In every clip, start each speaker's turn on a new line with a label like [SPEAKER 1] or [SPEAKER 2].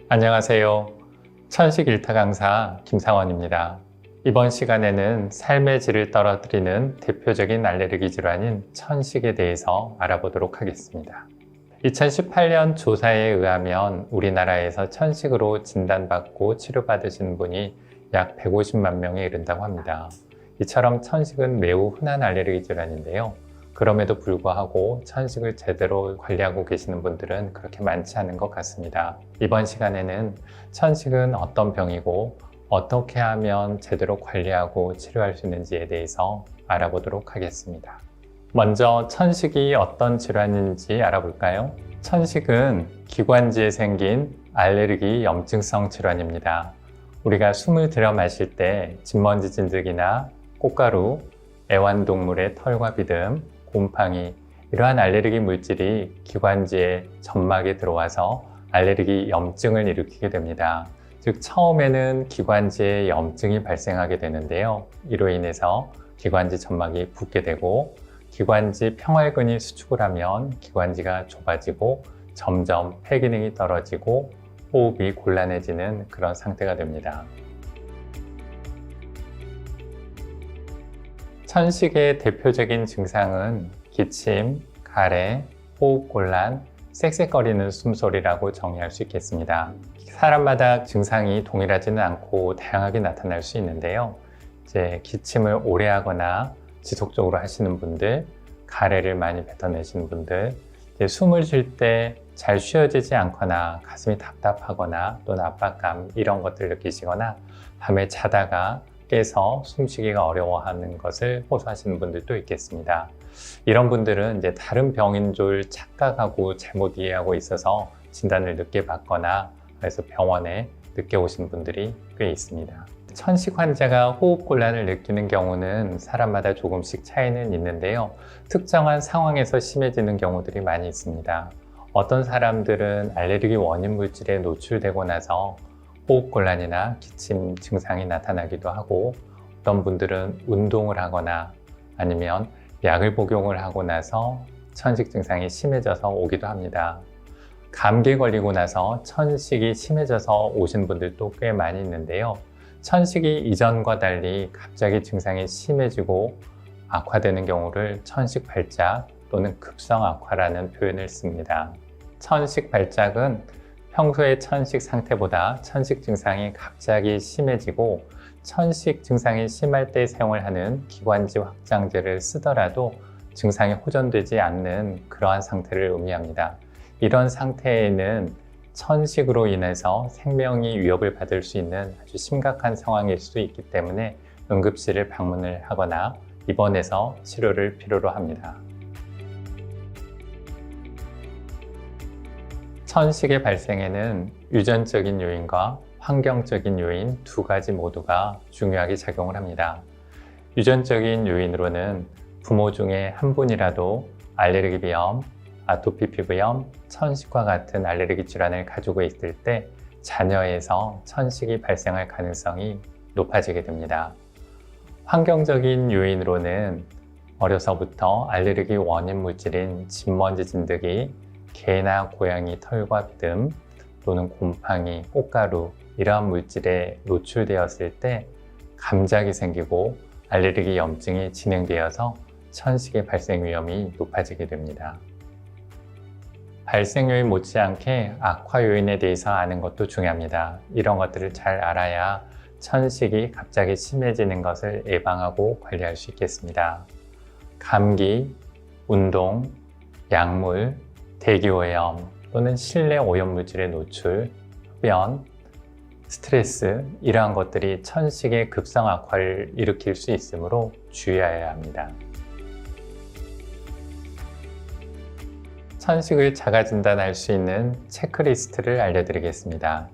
[SPEAKER 1] 안녕하세요. 천식 일타 강사 김상원입니다. 이번 시간에는 삶의 질을 떨어뜨리는 대표적인 알레르기 질환인 천식에 대해서 알아보도록 하겠습니다. 2018년 조사에 의하면 우리나라에서 천식으로 진단받고 치료받으신 분이 약 150만 명에 이른다고 합니다. 이처럼 천식은 매우 흔한 알레르기 질환인데요. 그럼에도 불구하고 천식을 제대로 관리하고 계시는 분들은 그렇게 많지 않은 것 같습니다. 이번 시간에는 천식은 어떤 병이고 어떻게 하면 제대로 관리하고 치료할 수 있는지에 대해서 알아보도록 하겠습니다. 먼저 천식이 어떤 질환인지 알아볼까요? 천식은 기관지에 생긴 알레르기 염증성 질환입니다. 우리가 숨을 들여 마실 때 진먼지 진드기나 꽃가루, 애완동물의 털과 비듬, 곰팡이, 이러한 알레르기 물질이 기관지의 점막에 들어와서 알레르기 염증을 일으키게 됩니다. 즉 처음에는 기관지에 염증이 발생하게 되는데요. 이로 인해서 기관지 점막이 붓게 되고 기관지 평활근이 수축을 하면 기관지가 좁아지고 점점 폐 기능이 떨어지고 호흡이 곤란해지는 그런 상태가 됩니다. 천식의 대표적인 증상은 기침, 가래, 호흡곤란, 쌕쌕거리는 숨소리라고 정의할 수 있겠습니다. 사람마다 증상이 동일하지는 않고 다양하게 나타날 수 있는데요. 기침을 오래 하거나 지속적으로 하시는 분들, 가래를 많이 뱉어내시는 분들, 숨을 쉴 때 잘 쉬어지지 않거나 가슴이 답답하거나 또는 압박감 이런 것들을 느끼시거나 밤에 자다가 깨서 숨쉬기가 어려워하는 것을 호소하시는 분들도 있겠습니다. 이런 분들은 다른 병인 줄 착각하고 잘못 이해하고 있어서 진단을 늦게 받거나 그래서 병원에 늦게 오신 분들이 꽤 있습니다. 천식 환자가 호흡곤란을 느끼는 경우는 사람마다 조금씩 차이는 있는데요. 특정한 상황에서 심해지는 경우들이 많이 있습니다. 어떤 사람들은 알레르기 원인 물질에 노출되고 나서 호흡곤란이나 기침 증상이 나타나기도 하고 어떤 분들은 운동을 하거나 아니면 약을 복용을 하고 나서 천식 증상이 심해져서 오기도 합니다. 감기에 걸리고 나서 천식이 심해져서 오신 분들도 꽤 많이 있는데요. 천식이 이전과 달리 갑자기 증상이 심해지고 악화되는 경우를 천식 발작 또는 급성 악화라는 표현을 씁니다. 천식 발작은 평소의 천식 상태보다 천식 증상이 갑자기 심해지고 천식 증상이 심할 때 사용을 하는 기관지 확장제를 쓰더라도 증상이 호전되지 않는 그러한 상태를 의미합니다. 이런 상태에는 천식으로 인해서 생명이 위협을 받을 수 있는 아주 심각한 상황일 수 있기 때문에 응급실을 방문을 하거나 입원해서 치료를 필요로 합니다. 천식의 발생에는 유전적인 요인과 환경적인 요인 두 가지 모두가 중요하게 작용을 합니다. 유전적인 요인으로는 부모 중에 한 분이라도 알레르기 비염, 아토피 피부염, 천식과 같은 알레르기 질환을 가지고 있을 때 자녀에서 천식이 발생할 가능성이 높아지게 됩니다. 환경적인 요인으로는 어려서부터 알레르기 원인 물질인 진먼지 진드기, 개나 고양이 털과 비듬 또는 곰팡이, 꽃가루 이러한 물질에 노출되었을 때 감작이 생기고 알레르기 염증이 진행되어서 천식의 발생 위험이 높아지게 됩니다. 발생 요인 못지않게 악화 요인에 대해서 아는 것도 중요합니다. 이런 것들을 잘 알아야 천식이 갑자기 심해지는 것을 예방하고 관리할 수 있겠습니다. 감기, 운동, 약물, 대기오염 또는 실내 오염물질의 노출, 흡연, 스트레스 이러한 것들이 천식의 급성 악화를 일으킬 수 있으므로 주의해야 합니다. 천식을 자가 진단할 수 있는 체크리스트를 알려드리겠습니다.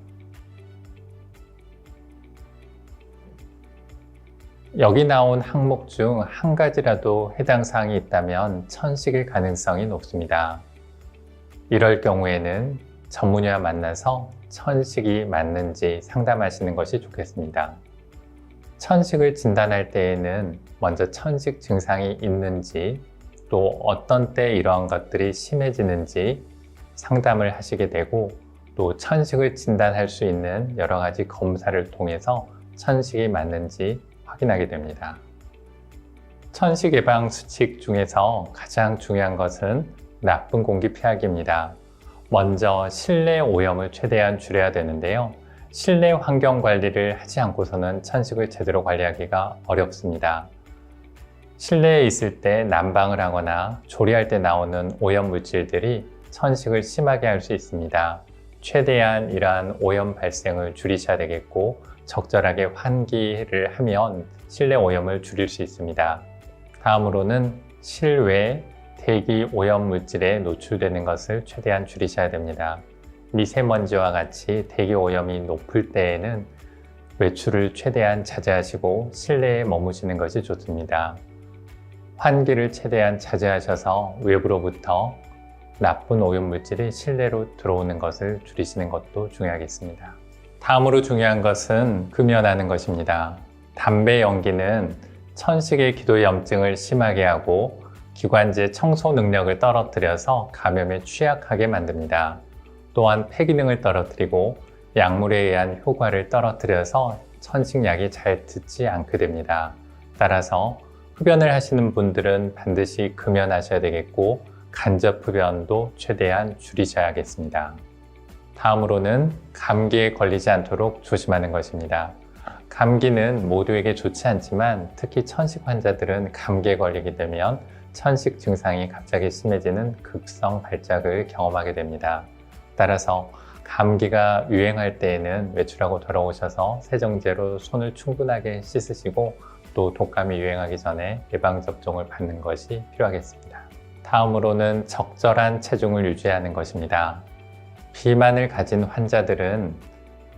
[SPEAKER 1] 여기 나온 항목 중 한 가지라도 해당 사항이 있다면 천식일 가능성이 높습니다. 이럴 경우에는 전문의와 만나서 천식이 맞는지 상담하시는 것이 좋겠습니다. 천식을 진단할 때에는 먼저 천식 증상이 있는지 또 어떤 때 이러한 것들이 심해지는지 상담을 하시게 되고 또 천식을 진단할 수 있는 여러 가지 검사를 통해서 천식이 맞는지 확인하게 됩니다. 천식 예방 수칙 중에서 가장 중요한 것은 나쁜 공기 피하기입니다. 먼저 실내 오염을 최대한 줄여야 되는데요. 실내 환경 관리를 하지 않고서는 천식을 제대로 관리하기가 어렵습니다. 실내에 있을 때 난방을 하거나 조리할 때 나오는 오염 물질들이 천식을 심하게 할 수 있습니다. 최대한 이러한 오염 발생을 줄이셔야 되겠고, 적절하게 환기를 하면 실내 오염을 줄일 수 있습니다. 다음으로는 실외 대기 오염 물질에 노출되는 것을 최대한 줄이셔야 됩니다. 미세먼지와 같이 대기 오염이 높을 때에는 외출을 최대한 자제하시고 실내에 머무시는 것이 좋습니다. 환기를 최대한 자제하셔서 외부로부터 나쁜 오염 물질이 실내로 들어오는 것을 줄이시는 것도 중요하겠습니다. 다음으로 중요한 것은 금연하는 것입니다. 담배 연기는 천식의 기도염증을 심하게 하고 기관지 청소 능력을 떨어뜨려서 감염에 취약하게 만듭니다. 또한 폐기능을 떨어뜨리고 약물에 의한 효과를 떨어뜨려서 천식약이 잘 듣지 않게 됩니다. 따라서 흡연을 하시는 분들은 반드시 금연하셔야 되겠고, 간접 흡연도 최대한 줄이셔야겠습니다. 다음으로는 감기에 걸리지 않도록 조심하는 것입니다. 감기는 모두에게 좋지 않지만 특히 천식 환자들은 감기에 걸리게 되면 천식 증상이 갑자기 심해지는 급성 발작을 경험하게 됩니다. 따라서 감기가 유행할 때에는 외출하고 돌아오셔서 세정제로 손을 충분하게 씻으시고, 또 독감이 유행하기 전에 예방접종을 받는 것이 필요하겠습니다. 다음으로는 적절한 체중을 유지하는 것입니다. 비만을 가진 환자들은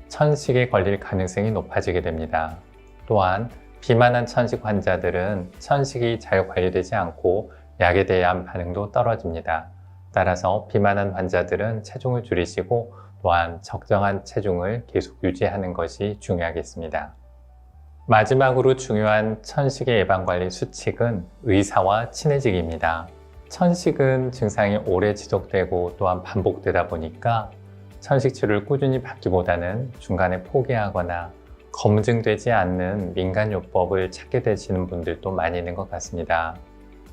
[SPEAKER 1] 천식에 걸릴 가능성이 높아지게 됩니다. 또한 비만한 천식 환자들은 천식이 잘 관리되지 않고 약에 대한 반응도 떨어집니다. 따라서 비만한 환자들은 체중을 줄이시고 또한 적정한 체중을 계속 유지하는 것이 중요하겠습니다. 마지막으로 중요한 천식의 예방관리 수칙은 의사와 친해지기입니다. 천식은 증상이 오래 지속되고 또한 반복되다 보니까 천식 치료를 꾸준히 받기보다는 중간에 포기하거나 검증되지 않는 민간요법을 찾게 되시는 분들도 많이 있는 것 같습니다.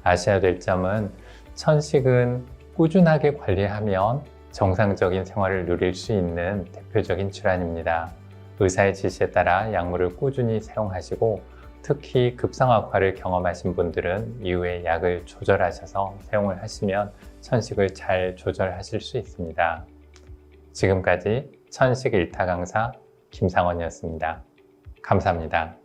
[SPEAKER 1] 아셔야 될 점은 천식은 꾸준하게 관리하면 정상적인 생활을 누릴 수 있는 대표적인 질환입니다. 의사의 지시에 따라 약물을 꾸준히 사용하시고, 특히 급성악화를 경험하신 분들은 이후에 약을 조절하셔서 사용을 하시면 천식을 잘 조절하실 수 있습니다. 지금까지 천식 1타 강사 김상원이었습니다. 감사합니다.